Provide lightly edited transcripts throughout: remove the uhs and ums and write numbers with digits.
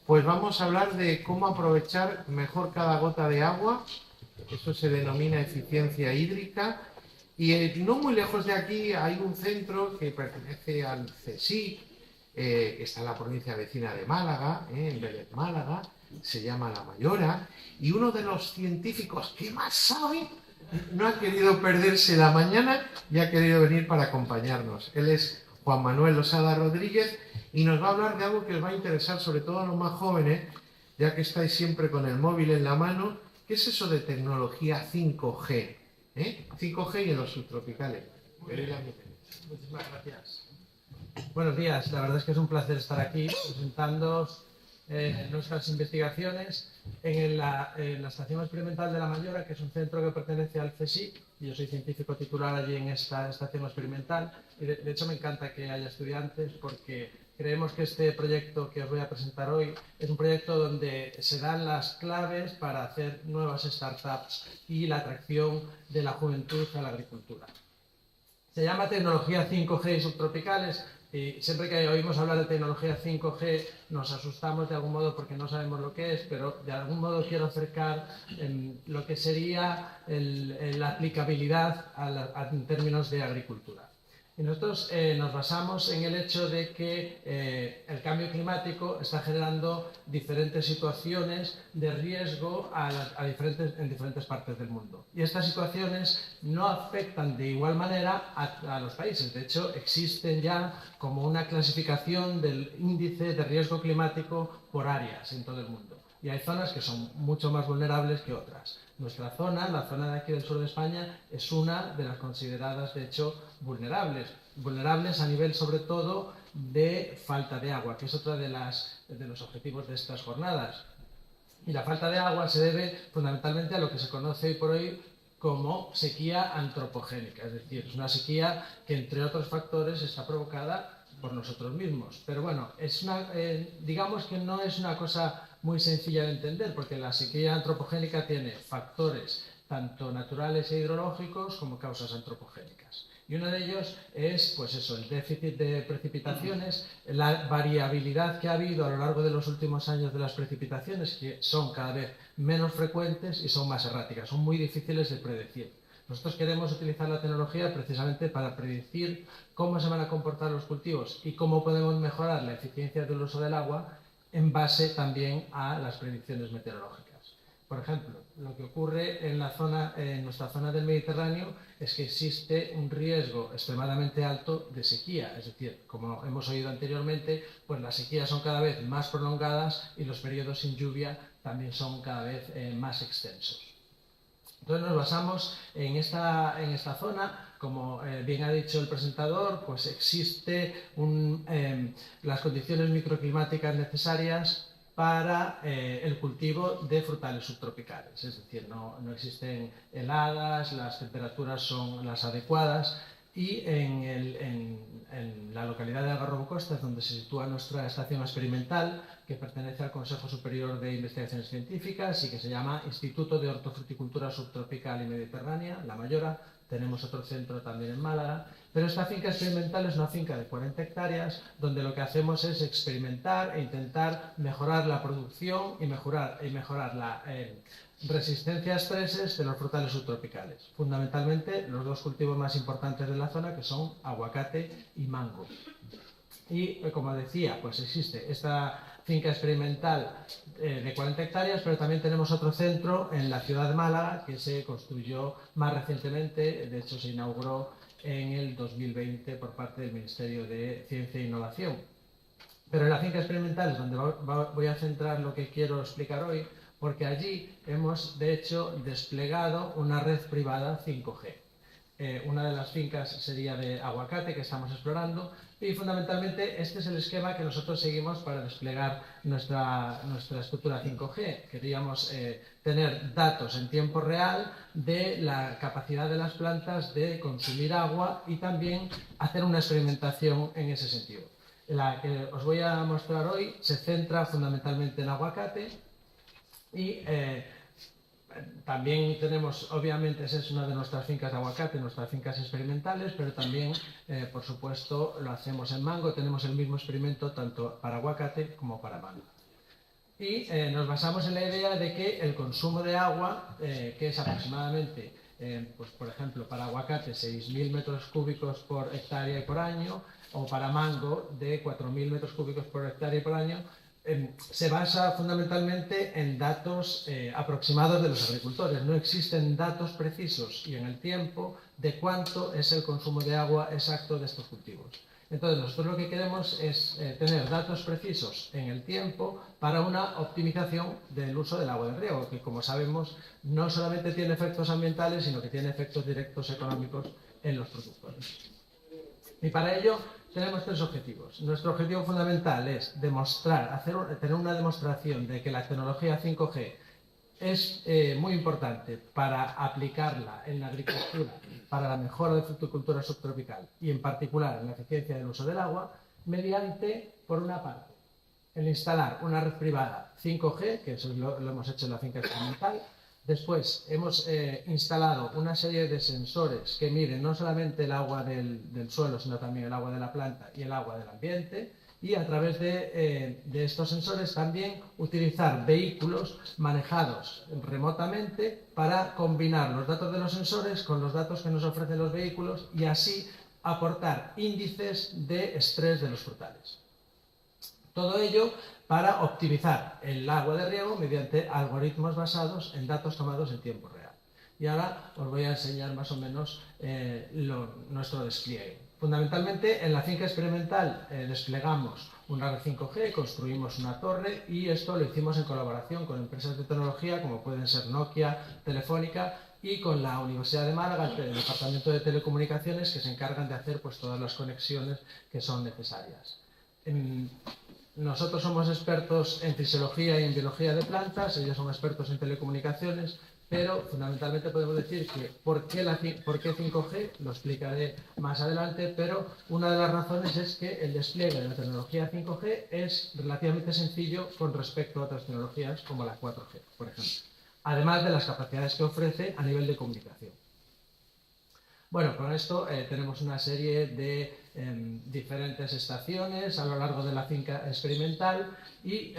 Pues vamos a hablar de cómo aprovechar mejor cada gota de agua. Eso se denomina eficiencia hídrica. Y no muy lejos de aquí hay un centro que pertenece al CSIC, que está en la provincia vecina de Málaga, en Vélez Málaga, se llama La Mayora, y uno de los científicos que más sabe no ha querido perderse la mañana y ha querido venir para acompañarnos. Él es Juan Manuel Losada Rodríguez y nos va a hablar de algo que os va a interesar, sobre todo a los más jóvenes, ya que estáis siempre con el móvil en la mano. ¿Qué es eso de tecnología 5G? 5G y en los subtropicales. Muchísimas gracias. Buenos días, la verdad es que es un placer estar aquí presentándoos nuestras investigaciones en la Estación Experimental de La Mayora, que es un centro que pertenece al CSIC, y yo soy científico titular allí en esta estación experimental, y de hecho me encanta que haya estudiantes porque creemos que este proyecto que os voy a presentar hoy es un proyecto donde se dan las claves para hacer nuevas startups y la atracción de la juventud a la agricultura. Se llama tecnología 5G y subtropicales, y siempre que oímos hablar de tecnología 5G nos asustamos de algún modo porque no sabemos lo que es, pero de algún modo quiero acercar lo que sería la aplicabilidad en términos de agricultura. Y nosotros nos basamos en el hecho de que el cambio climático está generando diferentes situaciones de riesgo en diferentes partes del mundo. Y estas situaciones no afectan de igual manera a los países. De hecho, existen ya como una clasificación del índice de riesgo climático por áreas en todo el mundo. Y hay zonas que son mucho más vulnerables que otras. Nuestra zona, la zona de aquí del sur de España, es una de las consideradas, de hecho, vulnerables. Vulnerables a nivel, sobre todo, de falta de agua, que es otra de los objetivos de estas jornadas. Y la falta de agua se debe fundamentalmente a lo que se conoce hoy por hoy como sequía antropogénica, es decir, es una sequía que, entre otros factores, está provocada por nosotros mismos. Pero bueno, digamos que no es una cosa muy sencilla de entender, porque la sequía antropogénica tiene factores tanto naturales e hidrológicos como causas antropogénicas. Y uno de ellos es, pues eso, el déficit de precipitaciones, la variabilidad que ha habido a lo largo de los últimos años de las precipitaciones, que son cada vez menos frecuentes y son más erráticas, son muy difíciles de predecir. Nosotros queremos utilizar la tecnología precisamente para predecir cómo se van a comportar los cultivos y cómo podemos mejorar la eficiencia del uso del agua en base también a las predicciones meteorológicas. Por ejemplo, lo que ocurre en nuestra zona del Mediterráneo es que existe un riesgo extremadamente alto de sequía. Es decir, como hemos oído anteriormente, pues las sequías son cada vez más prolongadas y los periodos sin lluvia también son cada vez más extensos. Entonces nos basamos en esta zona. Como bien ha dicho el presentador, pues existen las condiciones microclimáticas necesarias para el cultivo de frutales subtropicales, es decir, no existen heladas, las temperaturas son las adecuadas, y en la localidad de Algarrobo Costa es donde se sitúa nuestra estación experimental, que pertenece al Consejo Superior de Investigaciones Científicas y que se llama Instituto de Hortofruticultura Subtropical y Mediterránea, La Mayora. Tenemos otro centro también en Málaga, pero esta finca experimental es una finca de 40 hectáreas donde lo que hacemos es experimentar e intentar mejorar la producción y mejorar la resistencia a estreses de los frutales subtropicales. Fundamentalmente los dos cultivos más importantes de la zona, que son aguacate y mango. Y como decía, pues existe esta finca experimental de 40 hectáreas, pero también tenemos otro centro en la ciudad de Málaga que se construyó más recientemente, de hecho se inauguró en el 2020 por parte del Ministerio de Ciencia e Innovación. Pero en la finca experimental es donde voy a centrar lo que quiero explicar hoy, porque allí hemos de hecho desplegado una red privada 5G. Una de las fincas sería de aguacate que estamos explorando, y fundamentalmente este es el esquema que nosotros seguimos para desplegar nuestra estructura 5G. Queríamos tener datos en tiempo real de la capacidad de las plantas de consumir agua y también hacer una experimentación en ese sentido. La que os voy a mostrar hoy se centra fundamentalmente en aguacate y también tenemos, obviamente, esa es una de nuestras fincas de aguacate, nuestras fincas experimentales, pero también, por supuesto, lo hacemos en mango. Tenemos el mismo experimento tanto para aguacate como para mango. Y nos basamos en la idea de que el consumo de agua, que es aproximadamente, pues por ejemplo, para aguacate 6.000 metros cúbicos por hectárea y por año, o para mango de 4.000 metros cúbicos por hectárea y por año, se basa fundamentalmente en datos aproximados de los agricultores. No existen datos precisos y en el tiempo de cuánto es el consumo de agua exacto de estos cultivos. Entonces, nosotros lo que queremos es tener datos precisos en el tiempo para una optimización del uso del agua de riego, que como sabemos no solamente tiene efectos ambientales, sino que tiene efectos directos económicos en los productores. Y para ello tenemos tres objetivos. Nuestro objetivo fundamental es demostrar, tener una demostración de que la tecnología 5G es muy importante para aplicarla en la agricultura, para la mejora de fruticultura subtropical y en particular en la eficiencia del uso del agua, mediante, por una parte, el instalar una red privada 5G, que eso lo hemos hecho en la finca experimental. Después hemos instalado una serie de sensores que miden no solamente el agua del suelo, sino también el agua de la planta y el agua del ambiente. Y a través de estos sensores también utilizar vehículos manejados remotamente para combinar los datos de los sensores con los datos que nos ofrecen los vehículos y así aportar índices de estrés de los frutales. Todo ello para optimizar el agua de riego mediante algoritmos basados en datos tomados en tiempo real. Y ahora os voy a enseñar más o menos nuestro despliegue. Fundamentalmente en la finca experimental desplegamos una red 5G, construimos una torre y esto lo hicimos en colaboración con empresas de tecnología como pueden ser Nokia, Telefónica y con la Universidad de Málaga, el Departamento de Telecomunicaciones, que se encargan de hacer pues, todas las conexiones que son necesarias. Nosotros somos expertos en fisiología y en biología de plantas, ellos son expertos en telecomunicaciones, pero fundamentalmente podemos decir que ¿por qué 5G? Lo explicaré más adelante, pero una de las razones es que el despliegue de la tecnología 5G es relativamente sencillo con respecto a otras tecnologías como la 4G, por ejemplo, además de las capacidades que ofrece a nivel de comunicación. Bueno, con esto tenemos una serie de diferentes estaciones a lo largo de la finca experimental y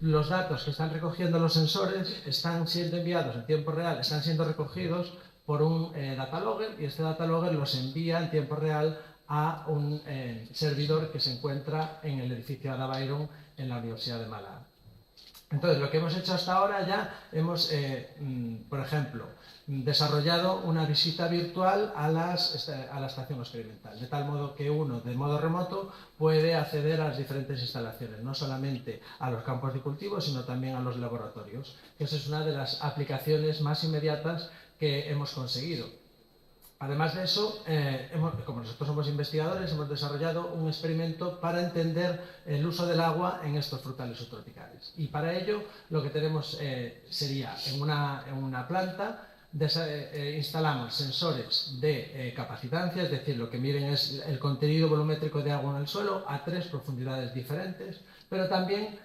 los datos que están recogiendo los sensores están siendo enviados en tiempo real, están siendo recogidos por un data logger y este data logger los envía en tiempo real a un servidor que se encuentra en el edificio Ada Byron en la Universidad de Málaga. Entonces, lo que hemos hecho hasta ahora ya hemos, por ejemplo, desarrollado una visita virtual a la estación experimental, de tal modo que uno, de modo remoto, puede acceder a las diferentes instalaciones, no solamente a los campos de cultivo, sino también a los laboratorios. Esa es una de las aplicaciones más inmediatas que hemos conseguido. Además de eso, como nosotros somos investigadores, hemos desarrollado un experimento para entender el uso del agua en estos frutales subtropicales. Y para ello, lo que tenemos sería, en una planta, instalamos sensores de capacitancia, es decir, lo que miden es el contenido volumétrico de agua en el suelo a 3 profundidades diferentes, pero también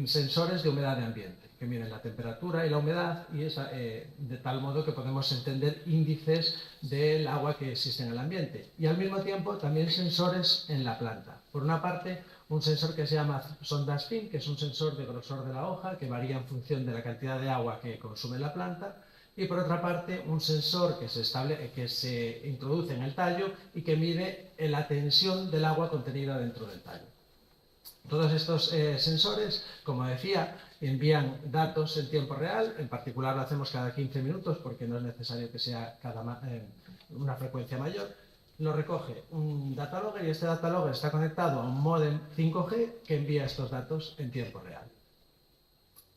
sensores de humedad de ambiente, que miden la temperatura y la humedad, y de tal modo que podemos entender índices del agua que existe en el ambiente. Y al mismo tiempo también sensores en la planta. Por una parte, un sensor que se llama sonda spin, que es un sensor de grosor de la hoja, que varía en función de la cantidad de agua que consume la planta, y por otra parte un sensor que se introduce en el tallo y que mide la tensión del agua contenida dentro del tallo. Todos estos sensores, como decía, envían datos en tiempo real, en particular lo hacemos cada 15 minutos porque no es necesario que sea una frecuencia mayor. Lo recoge un data logger y este data logger está conectado a un módem 5G que envía estos datos en tiempo real.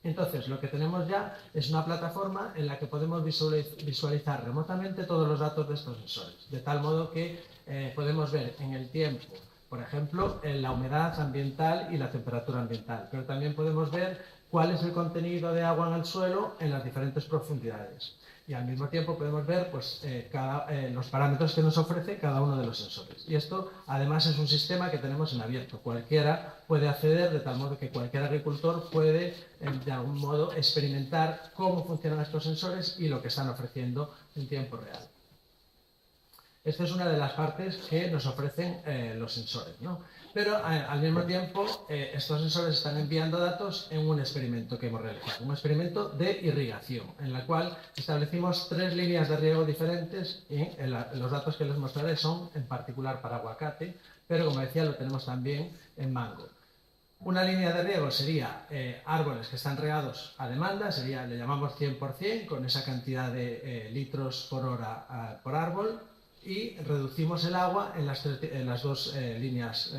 Entonces, lo que tenemos ya es una plataforma en la que podemos visualizar remotamente todos los datos de estos sensores, de tal modo que podemos ver en el tiempo, por ejemplo, la humedad ambiental y la temperatura ambiental, pero también podemos ver cuál es el contenido de agua en el suelo en las diferentes profundidades. Y al mismo tiempo podemos ver pues, los parámetros que nos ofrece cada uno de los sensores. Y esto, además, es un sistema que tenemos en abierto. Cualquiera puede acceder, de tal modo que cualquier agricultor puede, de algún modo, experimentar cómo funcionan estos sensores y lo que están ofreciendo en tiempo real. Esta es una de las partes que nos ofrecen los sensores, ¿no? Pero al mismo tiempo estos sensores están enviando datos en un experimento que hemos realizado, un experimento de irrigación, en la cual establecimos 3 líneas de riego diferentes y los datos que les mostraré son en particular para aguacate, pero como decía lo tenemos también en mango. Una línea de riego sería árboles que están regados a demanda, le llamamos 100%, con esa cantidad de litros por hora por árbol, y reducimos el agua en las 2 líneas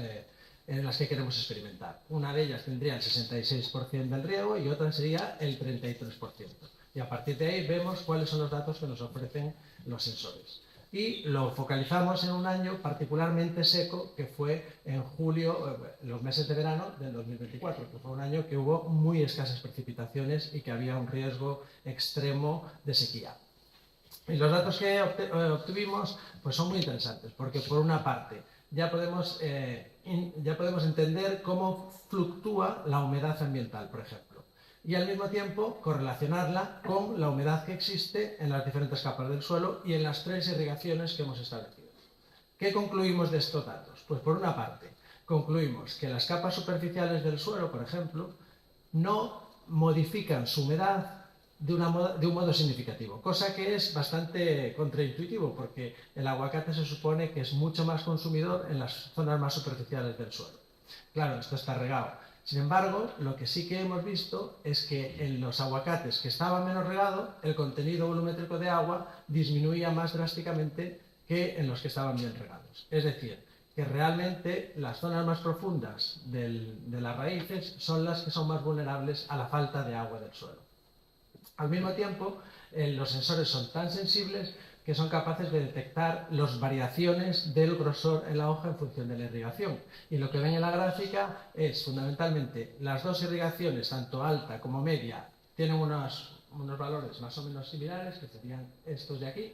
en las que queremos experimentar. Una de ellas tendría el 66% del riego y otra sería el 33%. Y a partir de ahí vemos cuáles son los datos que nos ofrecen los sensores. Y lo focalizamos en un año particularmente seco, que fue en julio, los meses de verano del 2024, que fue un año que hubo muy escasas precipitaciones y que había un riesgo extremo de sequía. Y los datos que obtuvimos pues son muy interesantes, porque por una parte ya podemos entender cómo fluctúa la humedad ambiental, por ejemplo, y al mismo tiempo correlacionarla con la humedad que existe en las diferentes capas del suelo y en las 3 irrigaciones que hemos establecido. ¿Qué concluimos de estos datos? Pues por una parte, concluimos que las capas superficiales del suelo, por ejemplo, no modifican su humedad de un modo significativo, cosa que es bastante contraintuitivo porque el aguacate se supone que es mucho más consumidor en las zonas más superficiales del suelo. Claro, esto está regado. Sin embargo, lo que sí que hemos visto es que en los aguacates que estaban menos regados, el contenido volumétrico de agua disminuía más drásticamente que en los que estaban bien regados. Es decir, que realmente las zonas más profundas de las raíces son las que son más vulnerables a la falta de agua del suelo. Al mismo tiempo, los sensores son tan sensibles que son capaces de detectar las variaciones del grosor en la hoja en función de la irrigación. Y lo que ven en la gráfica es fundamentalmente las 2 irrigaciones, tanto alta como media, tienen unos valores más o menos similares, que serían estos de aquí,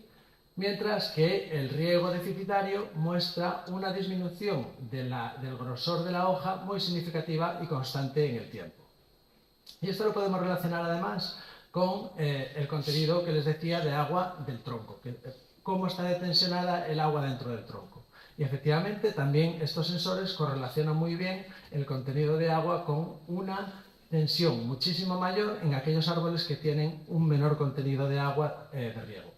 mientras que el riego deficitario muestra una disminución del grosor de la hoja muy significativa y constante en el tiempo. Y esto lo podemos relacionar además con el contenido que les decía de agua del tronco, cómo está detensionada el agua dentro del tronco. Y efectivamente también estos sensores correlacionan muy bien el contenido de agua con una tensión muchísimo mayor en aquellos árboles que tienen un menor contenido de agua de riego.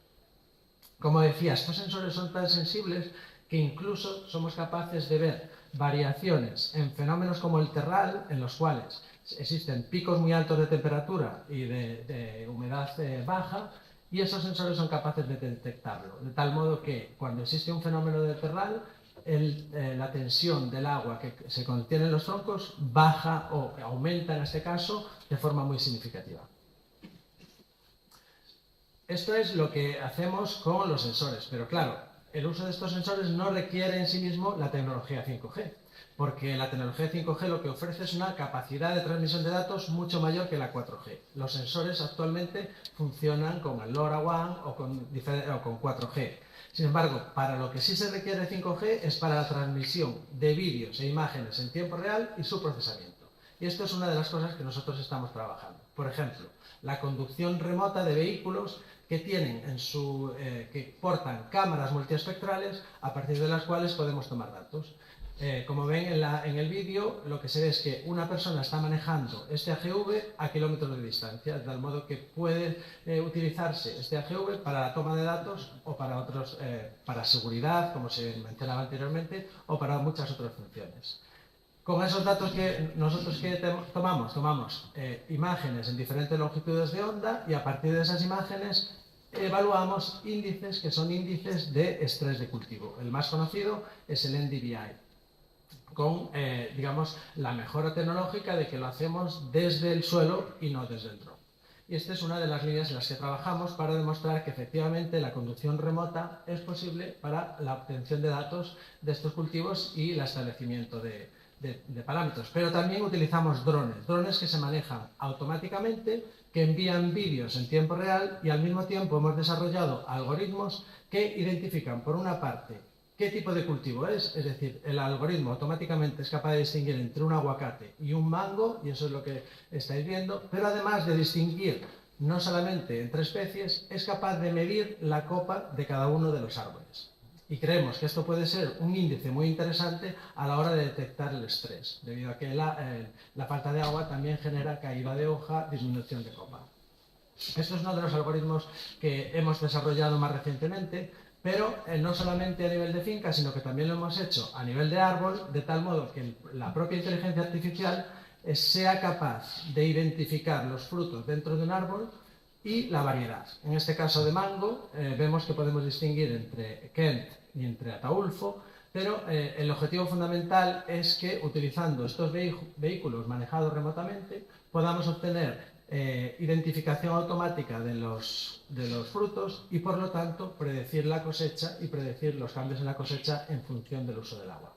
Como decía, estos sensores son tan sensibles que incluso somos capaces de ver variaciones en fenómenos como el terral, en los cuales existen picos muy altos de temperatura y de humedad baja, y esos sensores son capaces de detectarlo, de tal modo que cuando existe un fenómeno de terral, la tensión del agua que se contiene en los troncos baja o aumenta en este caso de forma muy significativa. Esto es lo que hacemos con los sensores, pero claro, el uso de estos sensores no requiere en sí mismo la tecnología 5G, porque la tecnología 5G lo que ofrece es una capacidad de transmisión de datos mucho mayor que la 4G. Los sensores actualmente funcionan con el LoRaWAN o con 4G. Sin embargo, para lo que sí se requiere 5G es para la transmisión de vídeos e imágenes en tiempo real y su procesamiento. Y esto es una de las cosas que nosotros estamos trabajando. Por ejemplo, la conducción remota de vehículos que que portan cámaras multiespectrales a partir de las cuales podemos tomar datos. Como ven en el vídeo, lo que se ve es que una persona está manejando este AGV a kilómetros de distancia, de tal modo que puede utilizarse este AGV para la toma de datos o para para seguridad, como se mencionaba anteriormente, o para muchas otras funciones. Con esos datos que nosotros tomamos imágenes en diferentes longitudes de onda y a partir de esas imágenes evaluamos índices que son índices de estrés de cultivo. El más conocido es el NDVI, con, digamos, la mejora tecnológica de que lo hacemos desde el suelo y no desde el dron. Y esta es una de las líneas en las que trabajamos para demostrar que efectivamente la conducción remota es posible para la obtención de datos de estos cultivos y el establecimiento de parámetros. Pero también utilizamos drones que se manejan automáticamente, que envían vídeos en tiempo real y al mismo tiempo hemos desarrollado algoritmos que identifican, por una parte, qué tipo de cultivo es decir, el algoritmo automáticamente es capaz de distinguir entre un aguacate y un mango, y eso es lo que estáis viendo, pero además de distinguir no solamente entre especies, es capaz de medir la copa de cada uno de los árboles. Y creemos que esto puede ser un índice muy interesante a la hora de detectar el estrés, debido a que la falta de agua también genera caída de hoja, disminución de copa. Esto es uno de los algoritmos que hemos desarrollado más recientemente, pero no solamente a nivel de finca, sino que también lo hemos hecho a nivel de árbol, de tal modo que la propia inteligencia artificial sea capaz de identificar los frutos dentro de un árbol y la variedad. En este caso de mango, vemos que podemos distinguir entre Kent y entre Ataulfo, pero el objetivo fundamental es que, utilizando estos vehículos manejados remotamente, podamos obtener identificación automática de los frutos y, por lo tanto, predecir la cosecha y predecir los cambios en la cosecha en función del uso del agua.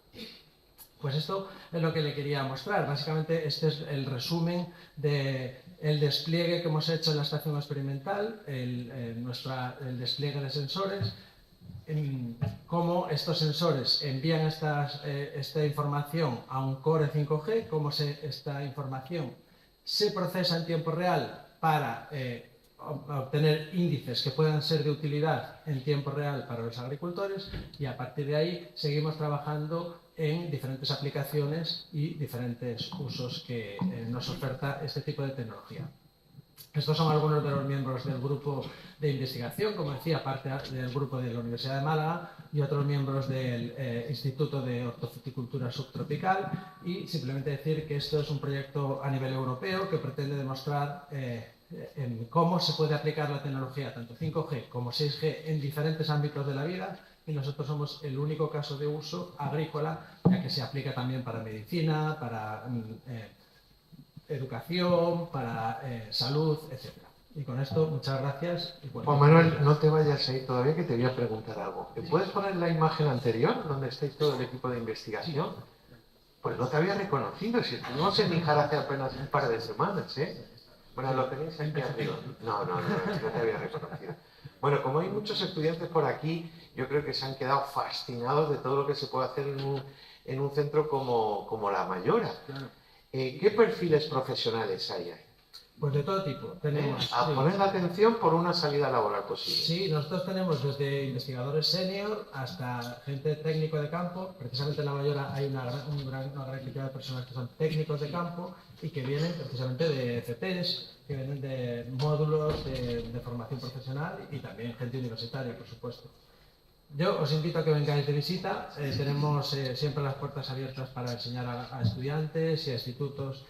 Pues esto es lo que le quería mostrar. Básicamente este es el resumen del despliegue que hemos hecho en la estación experimental, el despliegue de sensores, cómo estos sensores envían esta información a un core 5G, cómo esta información se procesa en tiempo real para obtener índices que puedan ser de utilidad en tiempo real para los agricultores, y a partir de ahí seguimos trabajando en diferentes aplicaciones y diferentes usos que nos oferta este tipo de tecnología. Estos son algunos de los miembros del grupo de investigación, como decía, parte del grupo de la Universidad de Málaga y otros miembros del Instituto de Hortofruticultura Subtropical, y simplemente decir que esto es un proyecto a nivel europeo que pretende demostrar cómo se puede aplicar la tecnología, tanto 5G como 6G, en diferentes ámbitos de la vida, y nosotros somos el único caso de uso agrícola, ya que se aplica también para medicina, para educación, para salud, etc. Y con esto, muchas gracias. Juan Manuel, no te vayas ahí todavía, que te voy a preguntar algo. ¿Puedes poner la imagen anterior, donde estáis todo el equipo de investigación? Pues no te había reconocido, si estuvimos en Níjar hace apenas un par de semanas, ¿eh? Bueno, lo tenéis aquí arriba. No te había reconocido. Bueno, como hay muchos estudiantes por aquí, yo creo que se han quedado fascinados de todo lo que se puede hacer en un centro como La Mayora. ¿Qué perfiles profesionales hay ahí? Pues de todo tipo. Tenemos, a poner la atención por una salida laboral posible. Sí, nosotros tenemos desde investigadores senior hasta gente técnico de campo. Precisamente en La Mayora hay una gran cantidad de personas que son técnicos de campo y que vienen precisamente de FPs, que vienen de módulos de formación profesional, y también gente universitaria, por supuesto. Yo os invito a que vengáis de visita. Tenemos siempre las puertas abiertas para enseñar a estudiantes y a institutos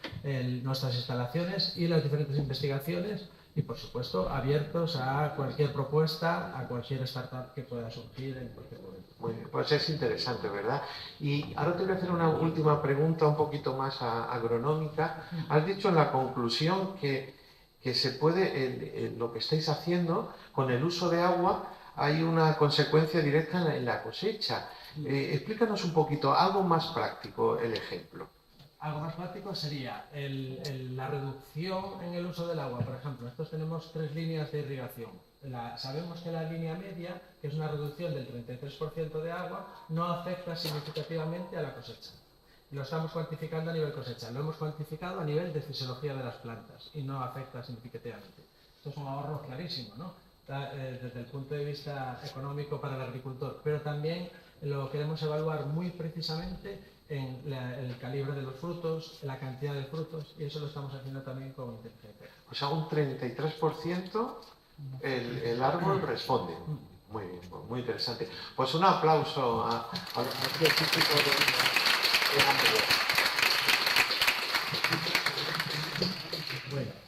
nuestras instalaciones y las diferentes investigaciones, y por supuesto abiertos a cualquier propuesta, a cualquier startup que pueda surgir en cualquier momento. Muy bien, pues es interesante, ¿verdad? Y ahora te voy a hacer una última pregunta un poquito más agronómica. Has dicho en la conclusión que se puede, lo que estáis haciendo con el uso de agua, hay una consecuencia directa en la cosecha. Explícanos un poquito, algo más práctico, el ejemplo. Algo más práctico sería la reducción en el uso del agua. Por ejemplo, nosotros tenemos 3 líneas de irrigación. Sabemos que la línea media, que es una reducción del 33% de agua, no afecta significativamente a la cosecha. Lo estamos cuantificando a nivel cosecha. Lo hemos cuantificado a nivel de fisiología de las plantas y no afecta significativamente. Esto es un ahorro clarísimo, ¿no? Desde el punto de vista económico para el agricultor, pero también lo queremos evaluar muy precisamente en el calibre de los frutos, la cantidad de frutos, y eso lo estamos haciendo también con inteligencia. O sea, un 33% el árbol responde. Muy bien, muy interesante. Pues un aplauso a los científicos de Andrés. Bueno.